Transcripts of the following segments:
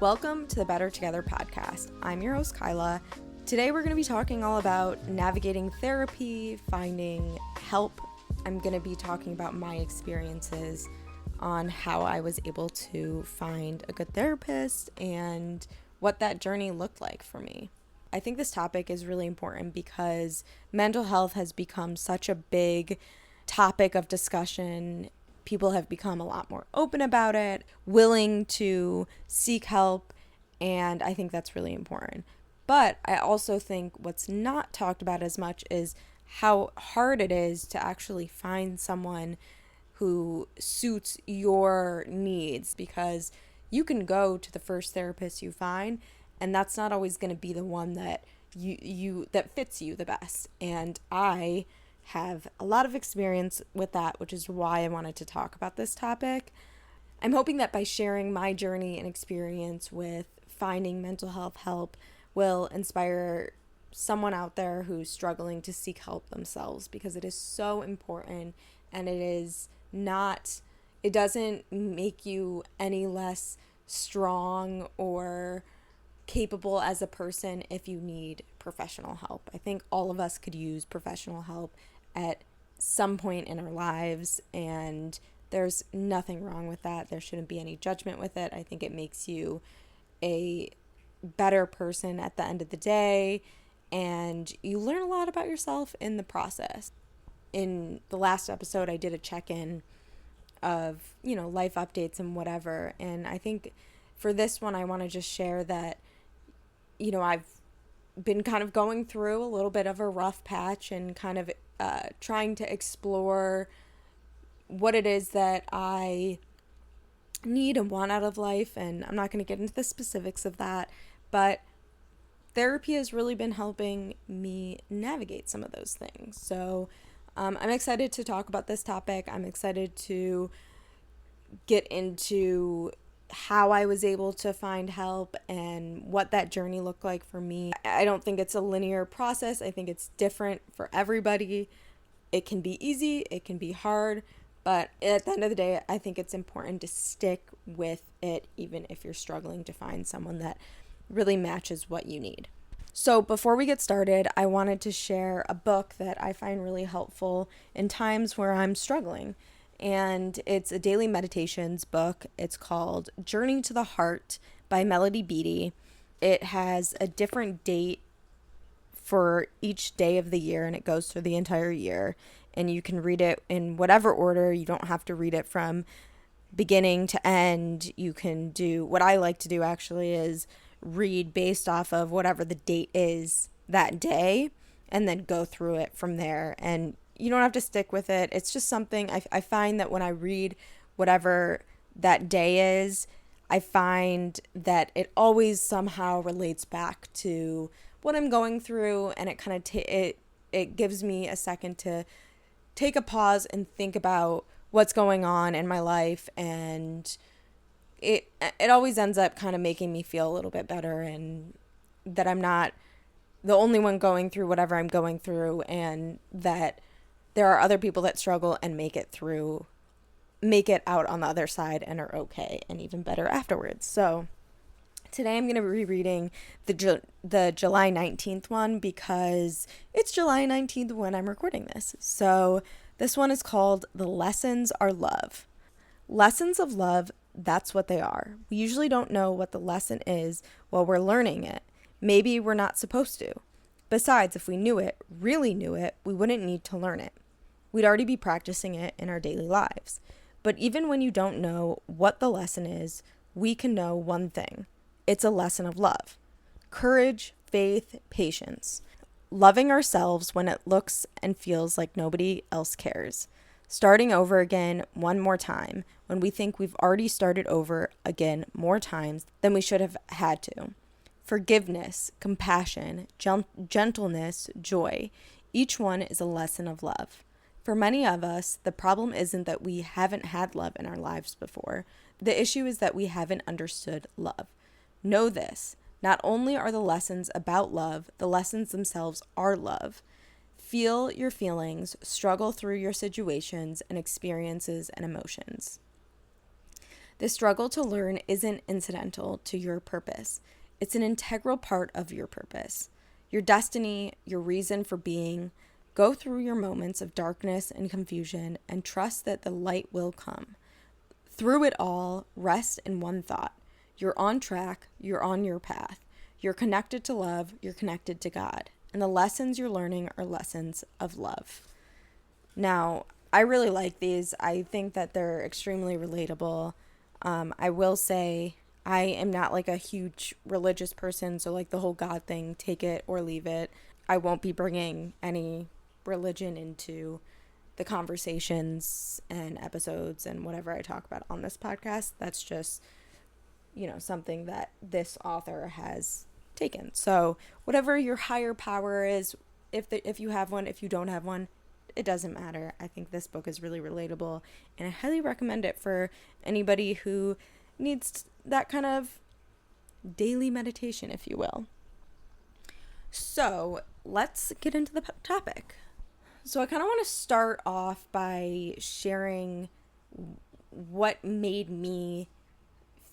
Welcome to the Better Together podcast. I'm your host, Kyla. Today we're going to be talking all about navigating therapy, finding help. I'm going to be talking about my experiences on how I was able to find a good therapist and what that journey looked like for me. I think this topic is really important because mental health has become such a big topic of discussion. People have become a lot more open about it, willing to seek help, and I think that's really important. But I also think what's not talked about as much is how hard it is to actually find someone who suits your needs, because you can go to the first therapist you find, and that's not always going to be the one that that fits you the best. And I have a lot of experience with that, which is why I wanted to talk about this topic. I'm hoping that by sharing my journey and experience with finding mental health help will inspire someone out there who's struggling to seek help themselves, because it is so important, and it doesn't make you any less strong or capable as a person if you need professional help. I think all of us could use professional help at some point in our lives, and there's nothing wrong with that. There shouldn't be any judgment with it. I think it makes you a better person at the end of the day, and you learn a lot about yourself in the process. In the last episode, I did a check-in of, life updates and whatever, and I think for this one, I want to just share that, I've been kind of going through a little bit of a rough patch and kind of trying to explore what it is that I need and want out of life. And I'm not going to get into the specifics of that, but therapy has really been helping me navigate some of those things. So I'm excited to talk about this topic. I'm excited to get into how I was able to find help and what that journey looked like for me. I don't think it's a linear process. I think it's different for everybody. It can be easy, it can be hard, but at the end of the day, I think it's important to stick with it, even if you're struggling to find someone that really matches what you need. So before we get started, I wanted to share a book that I find really helpful in times where I'm struggling. And it's a daily meditations book. It's called Journey to the Heart by Melody Beattie. It has a different date for each day of the year, and it goes through the entire year. And you can read it in whatever order. You don't have to read it from beginning to end. You can do, what I like to do actually is read based off of whatever the date is that day, and then go through it from there. And you don't have to stick with it. It's just something I find that when I read whatever that day is, I find that it always somehow relates back to what I'm going through, and it kind of it gives me a second to take a pause and think about what's going on in my life, and it always ends up kind of making me feel a little bit better, and that I'm not the only one going through whatever I'm going through, and that there are other people that struggle and make it out on the other side and are okay and even better afterwards. So today I'm going to be reading the July 19th one, because it's July 19th when I'm recording this. So this one is called The Lessons Are Love. Lessons of love, that's what they are. We usually don't know what the lesson is while we're learning it. Maybe we're not supposed to. Besides, if we really knew it, we wouldn't need to learn it. We'd already be practicing it in our daily lives. But even when you don't know what the lesson is, we can know one thing. It's a lesson of love. Courage, faith, patience. Loving ourselves when it looks and feels like nobody else cares. Starting over again one more time when we think we've already started over again more times than we should have had to. Forgiveness, compassion, gentleness, joy. Each one is a lesson of love. For many of us, the problem isn't that we haven't had love in our lives before. The issue is that we haven't understood love. Know this. Not only are the lessons about love, the lessons themselves are love. Feel your feelings, struggle through your situations and experiences and emotions. The struggle to learn isn't incidental to your purpose. It's an integral part of your purpose, your destiny, your reason for being. Go through your moments of darkness and confusion and trust that the light will come. Through it all, rest in one thought. You're on track, you're on your path. You're connected to love, you're connected to God. And the lessons you're learning are lessons of love. Now, I really like these. I think that they're extremely relatable. I will say I am not like a huge religious person, so like the whole God thing, take it or leave it. I won't be bringing any religion into the conversations and episodes and whatever I talk about on this podcast. That's just, something that this author has taken. So whatever your higher power is, if you have one, if you don't have one, it doesn't matter. I think this book is really relatable, and I highly recommend it for anybody who needs that kind of daily meditation, if you will. So let's get into the topic. So I kind of want to start off by sharing what made me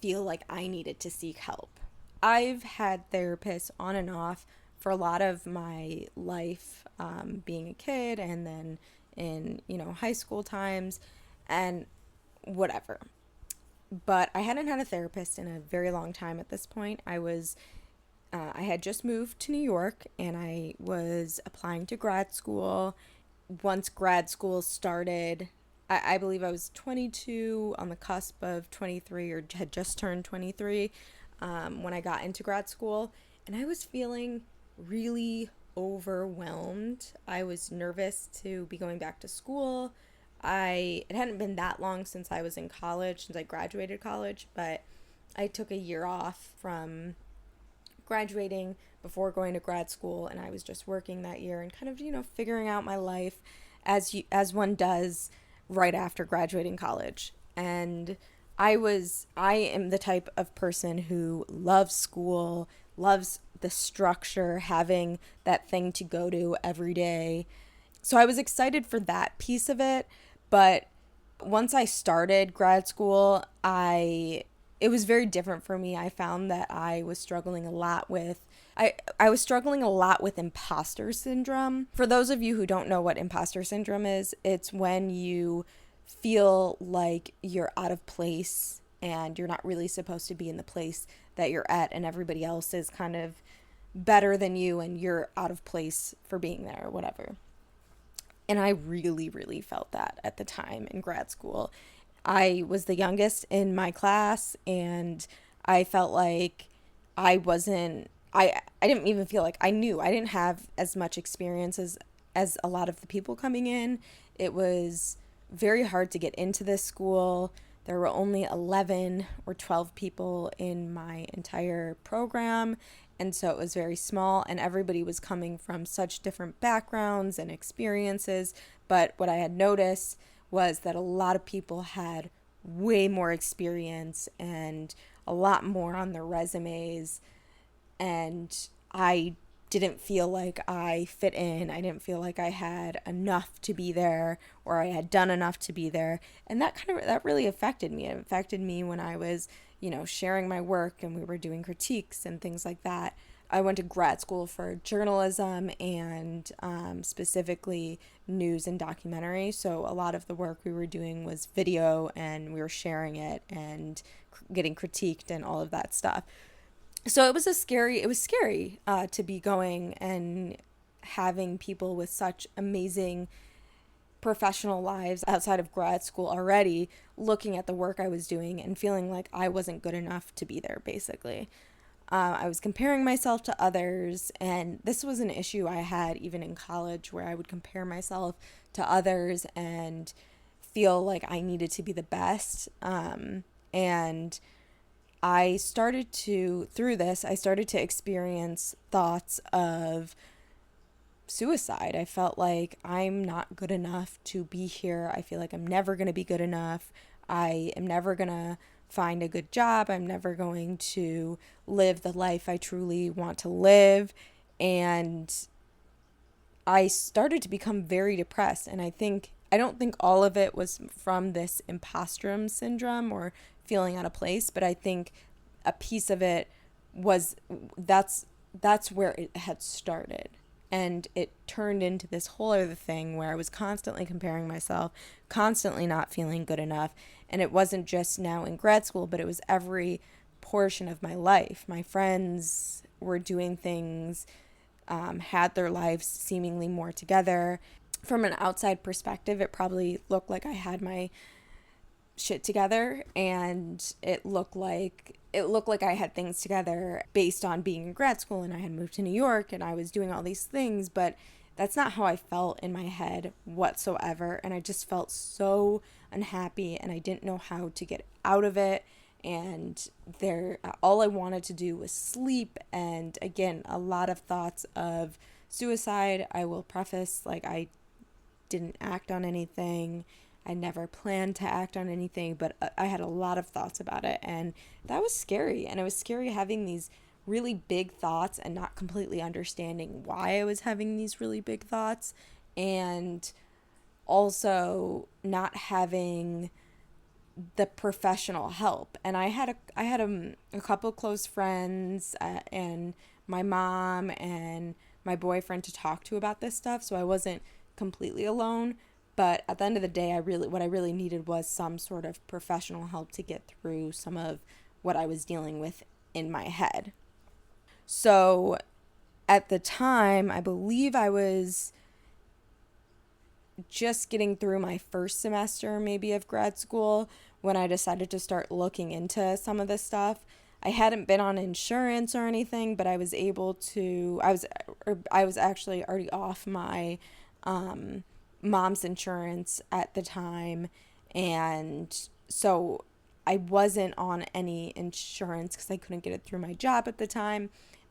feel like I needed to seek help. I've had therapists on and off for a lot of my life, being a kid and then in, high school times and whatever. But I hadn't had a therapist in a very long time at this point. I had just moved to New York and I was applying to grad school. Once grad school started, I believe I was 22, on the cusp of 23, or had just turned 23 when I got into grad school. And I was feeling really overwhelmed. I was nervous to be going back to school. It hadn't been that long since I was in college, since I graduated college, but I took a year off from graduating before going to grad school, and I was just working that year and kind of, figuring out my life as one does right after graduating college. And I am the type of person who loves school, loves the structure, having that thing to go to every day. So I was excited for that piece of it, but once I started grad school, it was very different for me. I found that I was struggling a lot with imposter syndrome. For those of you who don't know what imposter syndrome is, it's when you feel like you're out of place and you're not really supposed to be in the place that you're at, and everybody else is kind of better than you and you're out of place for being there or whatever. And I really, really felt that at the time in grad school. I was the youngest in my class, and I felt like I didn't even feel like I didn't have as much experience as a lot of the people coming in. It was very hard to get into this school. There were only 11 or 12 people in my entire program, and so it was very small, and everybody was coming from such different backgrounds and experiences. But what I had noticed was that a lot of people had way more experience and a lot more on their resumes, and I didn't feel like I fit in. I didn't feel like I had enough to be there, or I had done enough to be there. And that really affected me. It affected me when I was, sharing my work and we were doing critiques and things like that. I went to grad school for journalism and specifically news and documentary. So a lot of the work we were doing was video, and we were sharing it and getting critiqued and all of that stuff. So it was scary to be going and having people with such amazing professional lives outside of grad school already looking at the work I was doing and feeling like I wasn't good enough to be there, basically. I was comparing myself to others, and this was an issue I had even in college, where I would compare myself to others and feel like I needed to be the best. And I started to experience thoughts of suicide. I felt like I'm not good enough to be here. I feel like I'm never going to be good enough. I am never going to find a good job. I'm never going to live the life I truly want to live. And I started to become very depressed. And I think I don't think all of it was from this imposter syndrome or feeling out of place, but I think a piece of it was that's where it had started. And it turned into this whole other thing where I was constantly comparing myself, constantly not feeling good enough. And it wasn't just now in grad school, but it was every portion of my life. My friends were doing things, had their lives seemingly more together. From an outside perspective, it probably looked like I had my shit together, and it looked like I had things together based on being in grad school and I had moved to New York and I was doing all these things, but that's not how I felt in my head whatsoever, and I just felt so unhappy and I didn't know how to get out of it. And there all I wanted to do was sleep, and again, a lot of thoughts of suicide. I will preface, like, I didn't act on anything. I never planned to act on anything, but I had a lot of thoughts about it, and that was scary. And it was scary having these really big thoughts and not completely understanding why I was having these really big thoughts, and also not having the professional help. And I had a couple close friends, and my mom and my boyfriend to talk to about this stuff, so I wasn't completely alone. But at the end of the day, what I really needed was some sort of professional help to get through some of what I was dealing with in my head. So at the time, I believe I was just getting through my first semester maybe of grad school when I decided to start looking into some of this stuff. I hadn't been on insurance or anything, but I was actually already off my mom's insurance at the time, and so I wasn't on any insurance because I couldn't get it through my job at the time,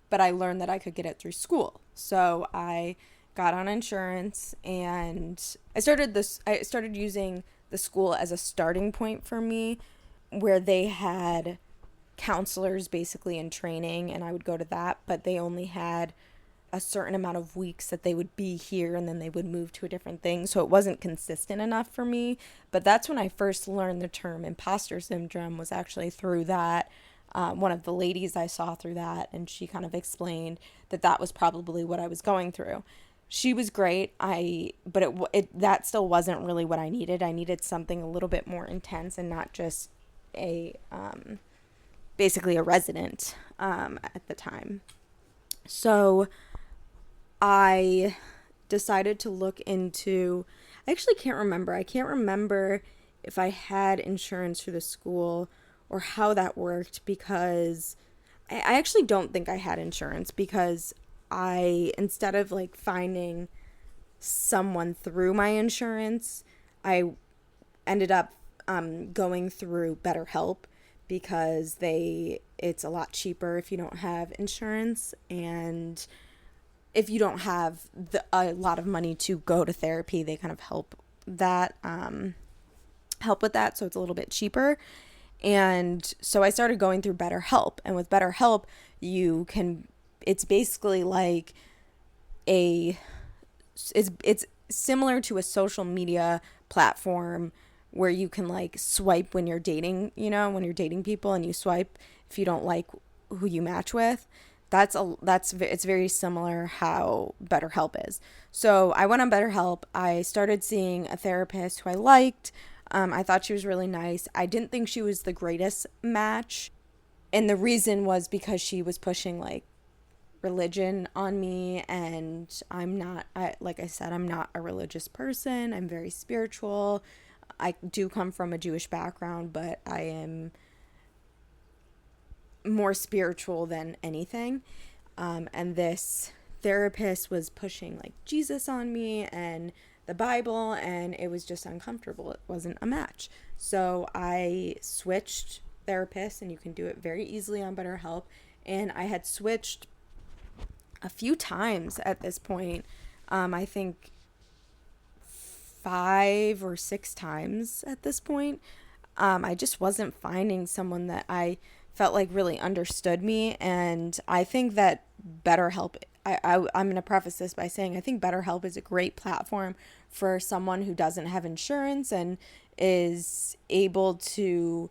but I learned that I could get it through school. So I got on insurance, and I started using the school as a starting point for me, where they had counselors basically in training, and I would go to that, but they only had a certain amount of weeks that they would be here and then they would move to a different thing. So it wasn't consistent enough for me. But that's when I first learned the term imposter syndrome, was actually through that. One of the ladies I saw through that, and she kind of explained that that was probably what I was going through. She was great. But that still wasn't really what I needed. I needed something a little bit more intense and not just basically a resident at the time. So I decided to look into, I actually can't remember. I can't remember if I had insurance through the school or how that worked, because I actually don't think I had insurance, because instead of like finding someone through my insurance, I ended up going through BetterHelp, because it's a lot cheaper if you don't have insurance, and if you don't have a lot of money to go to therapy, they kind of help with that, so it's a little bit cheaper. And so I started going through BetterHelp, and with BetterHelp, it's basically like it's similar to a social media platform where you can like swipe when you're dating, when you're dating people, and you swipe if you don't like who you match with. It's very similar how BetterHelp is. So I went on BetterHelp. I started seeing a therapist who I liked. I thought she was really nice. I didn't think she was the greatest match, and the reason was because she was pushing like religion on me, and like I said, I'm not a religious person. I'm very spiritual. I do come from a Jewish background, but I am more spiritual than anything. And this therapist was pushing like Jesus on me and the Bible, and it was just uncomfortable. It wasn't a match. So I switched therapists, and you can do it very easily on BetterHelp. And I had switched a few times at this point. I think 5 or 6 times at this point. I just wasn't finding someone that I felt like really understood me, and I think that BetterHelp I'm going to preface this by saying I think BetterHelp is a great platform for someone who doesn't have insurance and is able to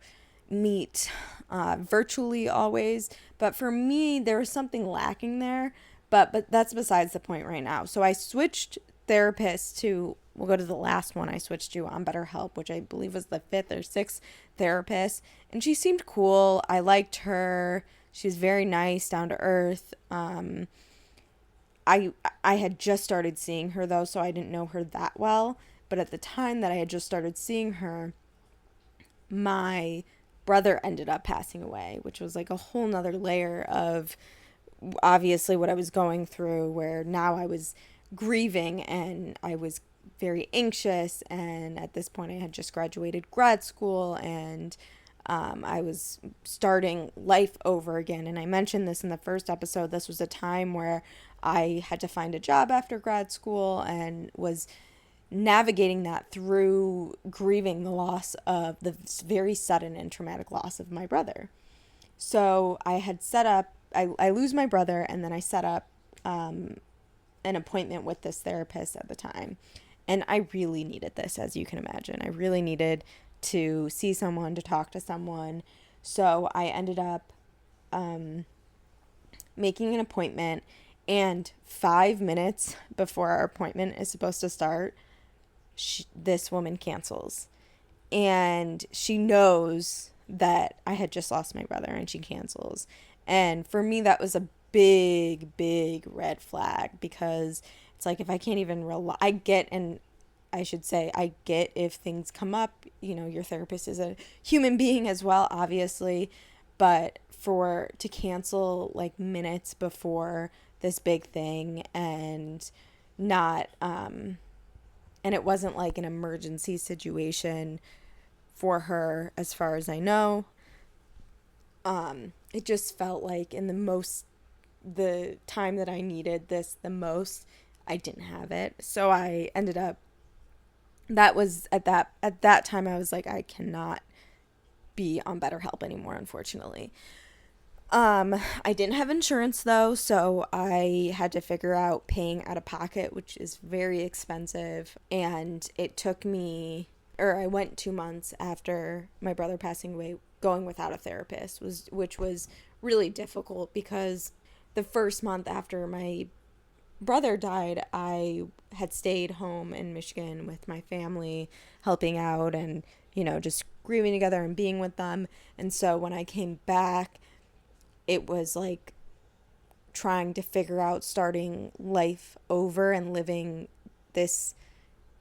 meet virtually always. But for me, there was something lacking there. But that's besides the point right now. So I switched therapists to, we'll go to the last one I switched to on BetterHelp, which I believe was the 5th or 6th therapist. And she seemed cool. I liked her. She was very nice, down to earth. I had just started seeing her though, so I didn't know her that well. But at the time that I had just started seeing her, my brother ended up passing away, which was like a whole nother layer of obviously what I was going through, where now I was grieving and I was very anxious. And at this point, I had just graduated grad school and I was starting life over again. And I mentioned this in the first episode. This was a time where I had to find a job after grad school and was navigating that through grieving the loss of the very sudden and traumatic loss of my brother. So I had set up, I lose my brother, and then I set up an appointment with this therapist at the time. And I really needed this, as you can imagine. I really needed to see someone, to talk to someone. So I ended up making an appointment, and 5 minutes before our appointment is supposed to start, this woman cancels. And she knows that I had just lost my brother, and she cancels. And for me, that was a big, big red flag, because it's like, if I can't even rely, I get if things come up, your therapist is a human being as well, obviously, but to cancel like minutes before this big thing, and not, and it wasn't like an emergency situation for her, as far as I know. It just felt like in the time that I needed this the most, I didn't have it. So I ended up, that was at that time I was like, I cannot be on BetterHelp anymore, unfortunately. I didn't have insurance though, so I had to figure out paying out of pocket, which is very expensive. And it took me, I went 2 months after my brother passing away, going without a therapist, which was really difficult, because the first month after my brother died, I had stayed home in Michigan with my family, helping out and, just grieving together and being with them. And so when I came back, it was like trying to figure out starting life over and living this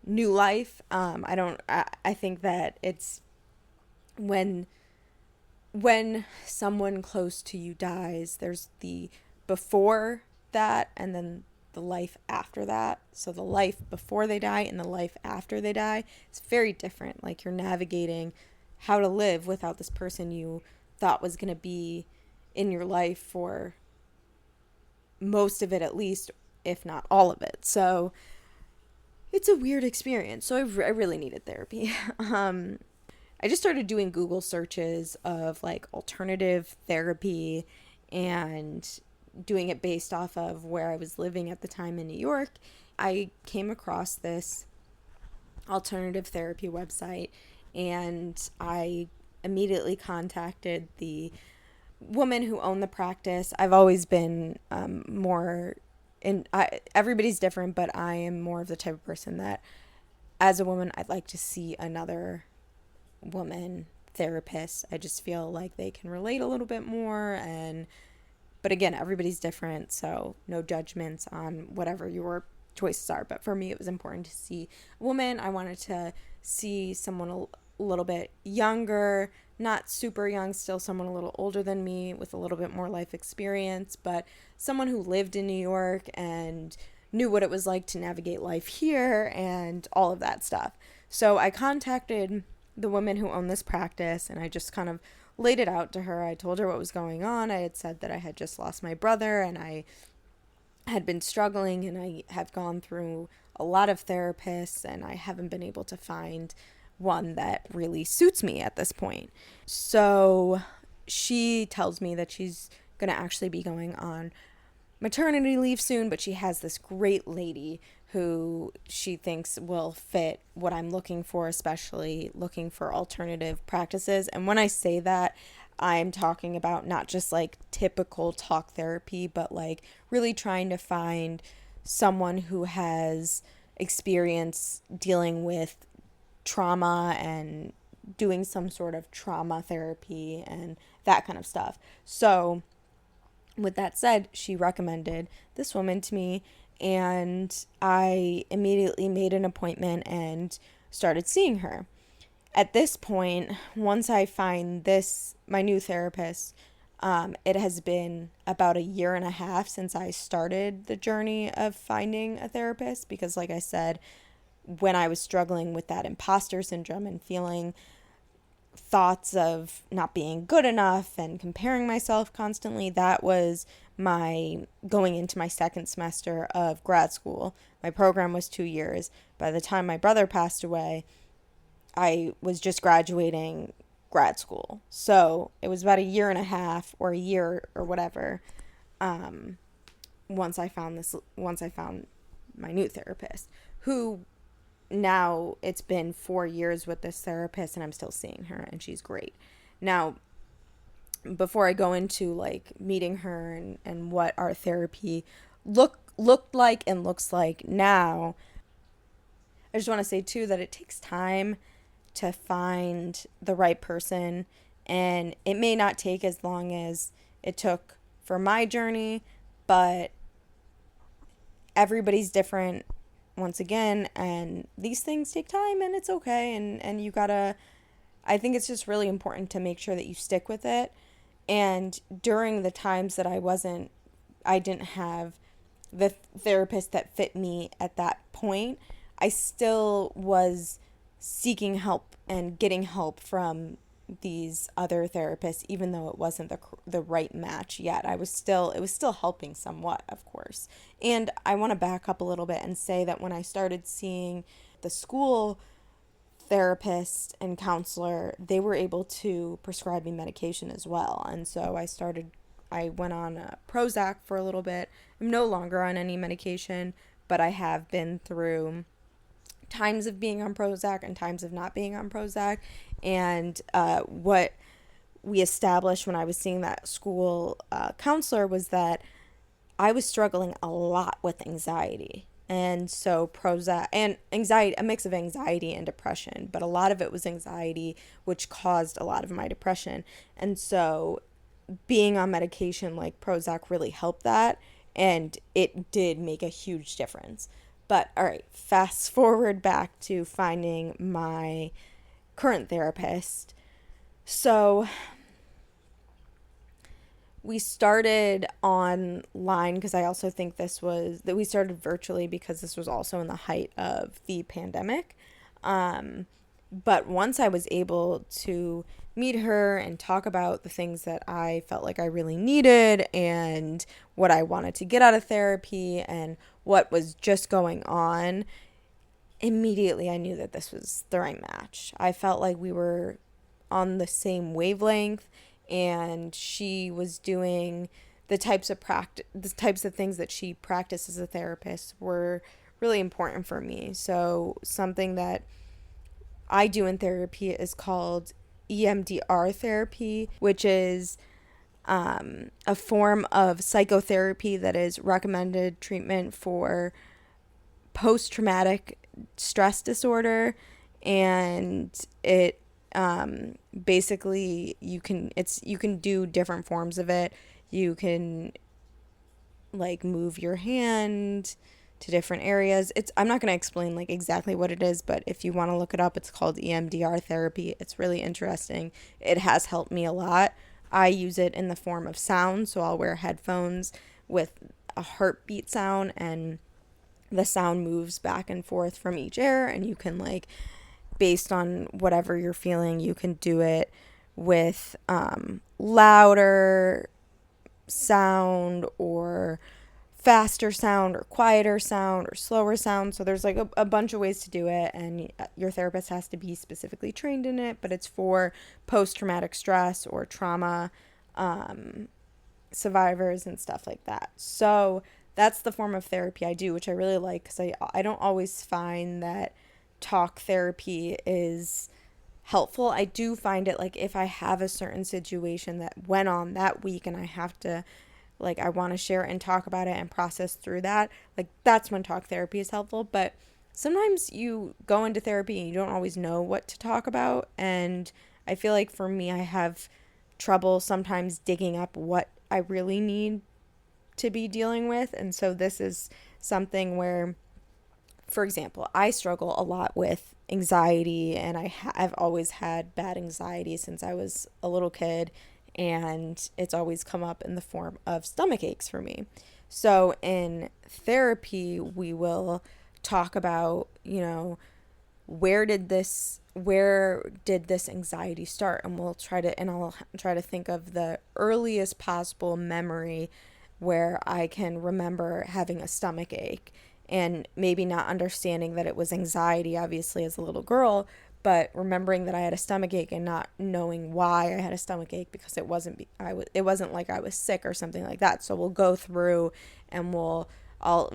new life. I think that it's when someone close to you dies, there's the before that and then the life after that. So the life before they die and the life after they die, it's very different. Like, you're navigating how to live without this person you thought was going to be in your life for most of it, at least, if not all of it. So it's a weird experience. So I really needed therapy. I just started doing Google searches of like alternative therapy and doing it based off of where I was living at the time in New York. I came across this alternative therapy website, and I immediately contacted the woman who owned the practice. I've always been everybody's different, but I am more of the type of person that, as a woman, I'd like to see another woman therapist. I just feel like they can relate a little bit more, but again, everybody's different, so no judgments on whatever your choices are. But for me, it was important to see a woman. I wanted to see someone a little bit younger, not super young, still someone a little older than me with a little bit more life experience, but someone who lived in New York and knew what it was like to navigate life here and all of that stuff. So I contacted the woman who owned this practice, and I just kind of laid it out to her. I told her what was going on. I had said that I had just lost my brother, and I had been struggling, and I have gone through a lot of therapists, and I haven't been able to find one that really suits me at this point. So she tells me that she's going to actually be going on maternity leave soon, but she has this great lady who she thinks will fit what I'm looking for, especially looking for alternative practices. And when I say that, I'm talking about not just like typical talk therapy, but like really trying to find someone who has experience dealing with trauma and doing some sort of trauma therapy and that kind of stuff. So, with that said, she recommended this woman to me, and I immediately made an appointment and started seeing her. At this point, once I find my new therapist, it has been about a year and a half since I started the journey of finding a therapist because, like I said, when I was struggling with that imposter syndrome and feeling thoughts of not being good enough and comparing myself constantly, that was my going into my second semester of grad school. My program was 2 years. By the time my brother passed away, I was just graduating grad school. So it was about a year and a half or a year or whatever, once I found my new therapist, who now it's been 4 years with this therapist and I'm still seeing her and she's great. Now, before I go into like meeting her and what our therapy looked like and looks like now, I just want to say too that it takes time to find the right person, and it may not take as long as it took for my journey, but everybody's different once again, and these things take time and it's okay, and you gotta, I think it's just really important to make sure that you stick with it. And during the times that I didn't have the therapist that fit me at that point, I still was seeking help and getting help from these other therapists, even though it wasn't the right match yet. It was still helping somewhat, of course. And I want to back up a little bit and say that when I started seeing the school therapist and counselor, they were able to prescribe me medication as well. And so I went on Prozac for a little bit. I'm no longer on any medication, but I have been through times of being on Prozac and times of not being on Prozac. And what we established when I was seeing that school counselor was that I was struggling a lot with anxiety. And so Prozac and anxiety, a mix of anxiety and depression, but a lot of it was anxiety, which caused a lot of my depression. And so being on medication like Prozac really helped that, and it did make a huge difference. But all right, fast forward back to finding my current therapist. So we started online because I also think we started virtually because this was also in the height of the pandemic. But once I was able to meet her and talk about the things that I felt like I really needed and what I wanted to get out of therapy and what was just going on, immediately I knew that this was the right match. I felt like we were on the same wavelength, and she was doing the types of things that she practiced as a therapist were really important for me. So something that I do in therapy is called EMDR therapy, which is a form of psychotherapy that is recommended treatment for post-traumatic stress disorder. And it basically you can do different forms of it. You can like move your hand to different areas. I'm not going to explain like exactly what it is, but if you want to look it up, it's called EMDR therapy. It's really interesting. It has helped me a lot. I use it in the form of sound, so I'll wear headphones with a heartbeat sound, and the sound moves back and forth from each ear, and you can like, based on whatever you're feeling, you can do it with louder sound or faster sound or quieter sound or slower sound. So there's like a bunch of ways to do it, and your therapist has to be specifically trained in it, but it's for post-traumatic stress or trauma survivors and stuff like that. So that's the form of therapy I do, which I really like, because I don't always find that talk therapy is helpful. I do find it, like, if I have a certain situation that went on that week and I have to, like, I want to share it and talk about it and process through that, like, that's when talk therapy is helpful. But sometimes you go into therapy and you don't always know what to talk about. And I feel like for me, I have trouble sometimes digging up what I really need to be dealing with. And so this is something where, for example, I struggle a lot with anxiety, and I've always had bad anxiety since I was a little kid, and it's always come up in the form of stomach aches for me. So in therapy, we will talk about, where did this anxiety start, and I'll try to think of the earliest possible memory where I can remember having a stomach ache, and maybe not understanding that it was anxiety, obviously, as a little girl, but remembering that I had a stomach ache and not knowing why I had a stomach ache, because it wasn't like I was sick or something like that. So we'll go through and I'll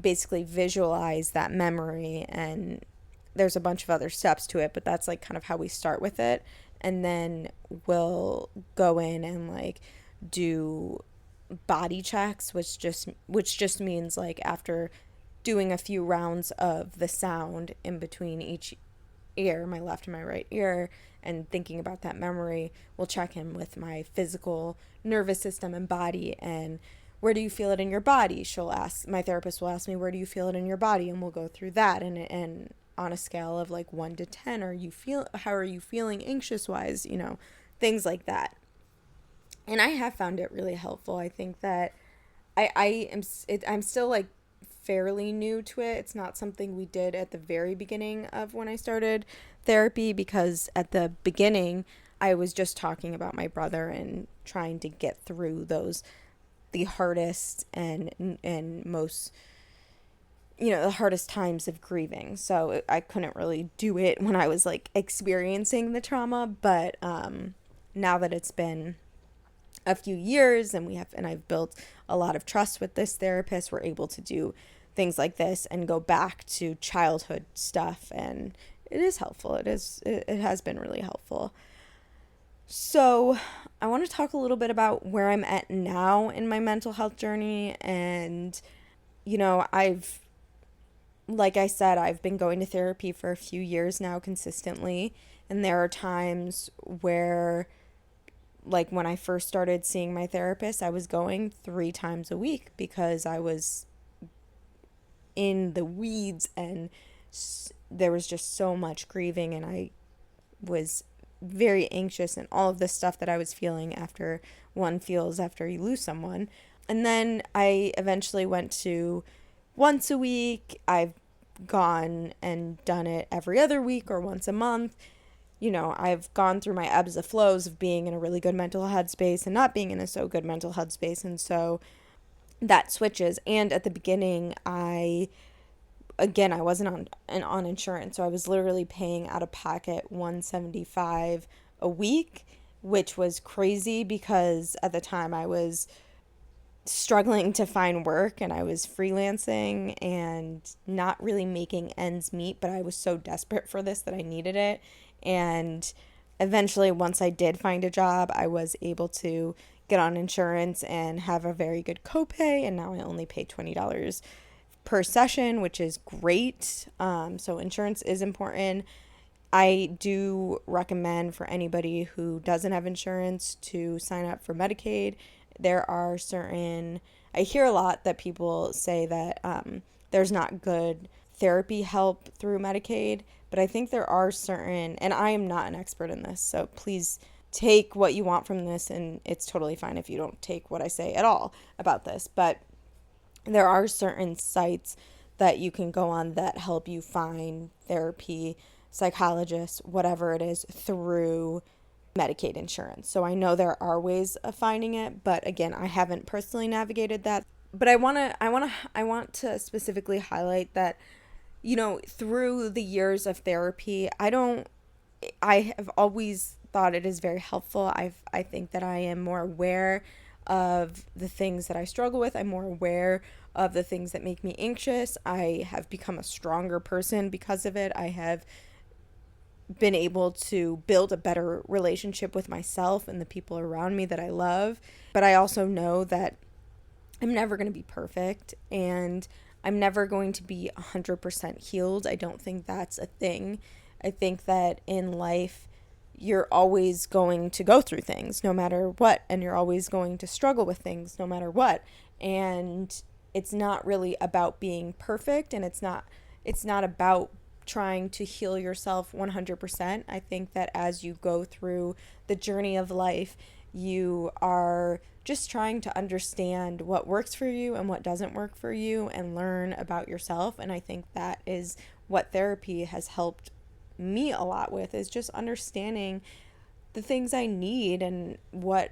basically visualize that memory, and there's a bunch of other steps to it, but that's like kind of how we start with it. And then we'll go in and like do body checks, which just means, like, after doing a few rounds of the sound in between each ear, my left and my right ear, and thinking about that memory, we'll check in with my physical nervous system and body. And where do you feel it in your body? My therapist will ask me, where do you feel it in your body? And we'll go through that. And on a scale of like 1 to 10, how are you feeling anxious wise, things like that. And I have found it really helpful. I think that I'm still like fairly new to it. It's not something we did at the very beginning of when I started therapy, because at the beginning I was just talking about my brother and trying to get through the hardest and most, the hardest times of grieving. So I couldn't really do it when I was like experiencing the trauma. But now that it's been a few years and I've built a lot of trust with this therapist, we're able to do things like this and go back to childhood stuff, and it is helpful. It has been really helpful. So I want to talk a little bit about where I'm at now in my mental health journey. And like I said, I've been going to therapy for a few years now consistently, and there are times where, like, when I first started seeing my therapist, I was going 3 times a week because I was in the weeds, and there was just so much grieving, and I was very anxious, and all of this stuff that I was feeling one feels after you lose someone. And then I eventually went to once a week. I've gone and done it every other week or once a month. I've gone through my ebbs and flows of being in a really good mental headspace and not being in a so good mental headspace. And so that switches. And at the beginning, I wasn't on insurance. So I was literally paying out of pocket $175 a week, which was crazy because at the time I was struggling to find work and I was freelancing and not really making ends meet, but I was so desperate for this that I needed it. And eventually, once I did find a job, I was able to get on insurance and have a very good copay, and now I only pay $20 per session, which is great. So insurance is important. I do recommend for anybody who doesn't have insurance to sign up for Medicaid. I hear a lot that people say that there's not good therapy help through Medicaid, but I think there are certain, and I am not an expert in this, so please take what you want from this, and it's totally fine if you don't take what I say at all about this, but there are certain sites that you can go on that help you find therapy, psychologists, whatever it is, through Medicaid insurance. So I know there are ways of finding it, but again, I haven't personally navigated that. But I want to specifically highlight that, through the years of therapy, I have always thought it is very helpful. I think that I am more aware of the things that I struggle with. I'm more aware of the things that make me anxious. I have become a stronger person because of it. I have been able to build a better relationship with myself and the people around me that I love. But I also know that I'm never going to be perfect, and I'm never going to be 100% healed. I don't think that's a thing. I think that in life, you're always going to go through things no matter what, and you're always going to struggle with things no matter what. And it's not really about being perfect, and it's not about trying to heal yourself 100%. I think that as you go through the journey of life, you are just trying to understand what works for you and what doesn't work for you and learn about yourself. And I think that is what therapy has helped me a lot with, is just understanding the things I need and what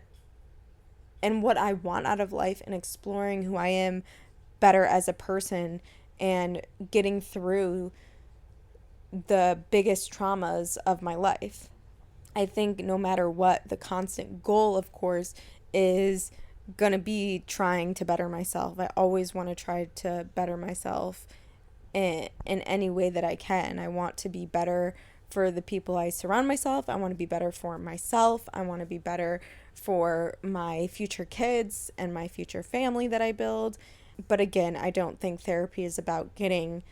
I want out of life, and exploring who I am better as a person and getting through the biggest traumas of my life. I think no matter what, the constant goal, of course, is going to be trying to better myself. I always want to try to better myself in any way that I can. I want to be better for the people I surround myself. I want to be better for myself. I want to be better for my future kids and my future family that I build. But again, I don't think therapy is about getting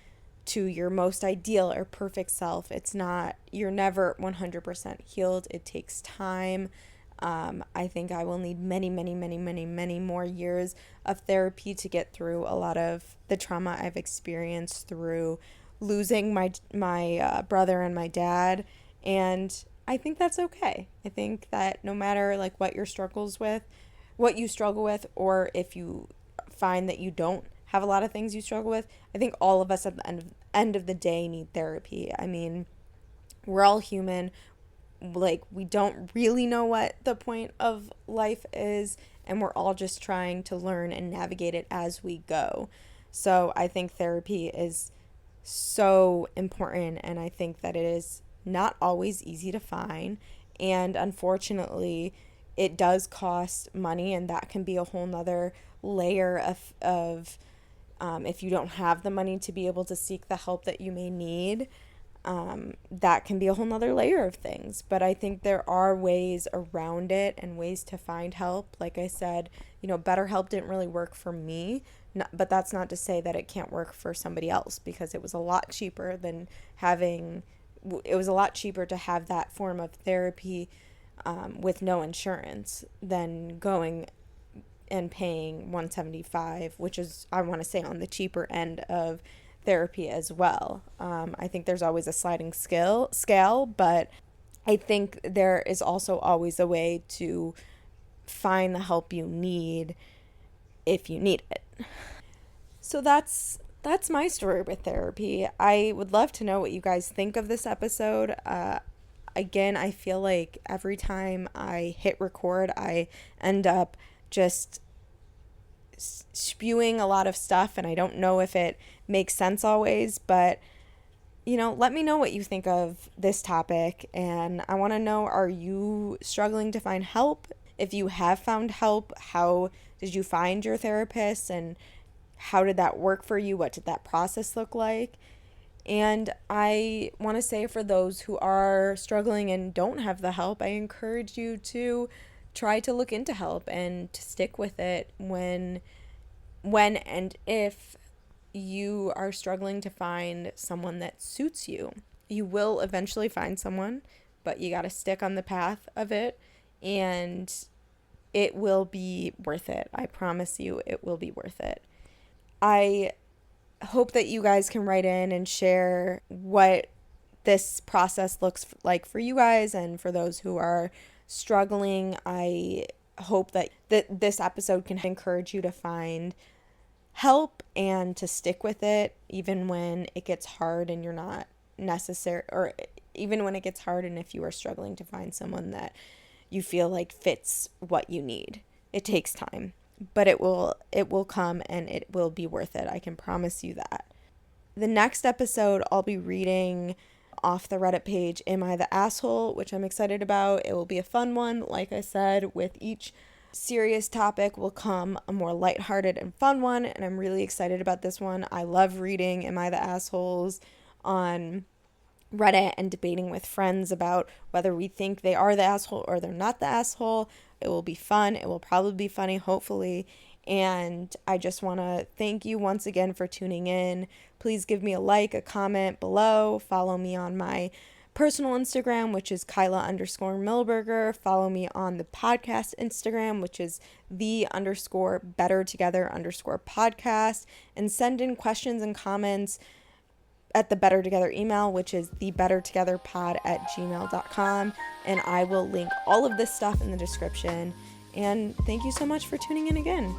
to your most ideal or perfect self. It's not, you're never 100% healed. It takes time. I think I will need many, many, many, many, many more years of therapy to get through a lot of the trauma I've experienced through losing my brother and my dad. And I think that's okay. I think that no matter like what you struggle with, or if you find that you don't have a lot of things you struggle with, I think all of us at the end of the day need therapy. I mean, we're all human. Like, we don't really know what the point of life is, and we're all just trying to learn and navigate it as we go. So I think therapy is so important, and I think that it is not always easy to find, and unfortunately it does cost money, and that can be a whole nother layer of if you don't have the money to be able to seek the help that you may need, that can be a whole nother layer of things. But I think there are ways around it and ways to find help. Like I said, BetterHelp didn't really work for me, but that's not to say that it can't work for somebody else, because it was a lot cheaper to have that form of therapy with no insurance than going and paying $175, which is, I want to say, on the cheaper end of therapy as well. I think there's always a sliding scale, but I think there is also always a way to find the help you need if you need it. So that's my story with therapy. I would love to know what you guys think of this episode. Again, I feel like every time I hit record, I end up just spewing a lot of stuff, and I don't know if it makes sense always, but let me know what you think of this topic, and I want to know, are you struggling to find help? If you have found help, how did you find your therapist, and how did that work for you? What did that process look like? And I want to say, for those who are struggling and don't have the help, I encourage you to try to look into help and to stick with it when and if you are struggling to find someone that suits you. You will eventually find someone, but you got to stick on the path of it, and it will be worth it. I promise you, it will be worth it. I hope that you guys can write in and share what this process looks like for you guys, and for those who are struggling, I hope that this episode can encourage you to find help and to stick with it, even when it gets hard and you're not necessary, or even when it gets hard and if you are struggling to find someone that you feel like fits what you need. It takes time, but it will come, and it will be worth it. I can promise you that. The next episode, I'll be reading off the Reddit page, Am I the Asshole?, which I'm excited about. It will be a fun one, like I said, with each serious topic will come a more lighthearted and fun one, and I'm really excited about this one. I love reading Am I the Assholes on Reddit and debating with friends about whether we think they are the asshole or they're not the asshole. It will be fun. It will probably be funny, hopefully. And I just want to thank you once again for tuning in. Please give me a like, a comment below. Follow me on my personal Instagram, which is Kyla_Milberger. Follow me on the podcast Instagram, which is the_better_together_podcast. And send in questions and comments at the Better Together email, which is thebettertogetherpod@gmail.com. And I will link all of this stuff in the description. And thank you so much for tuning in again.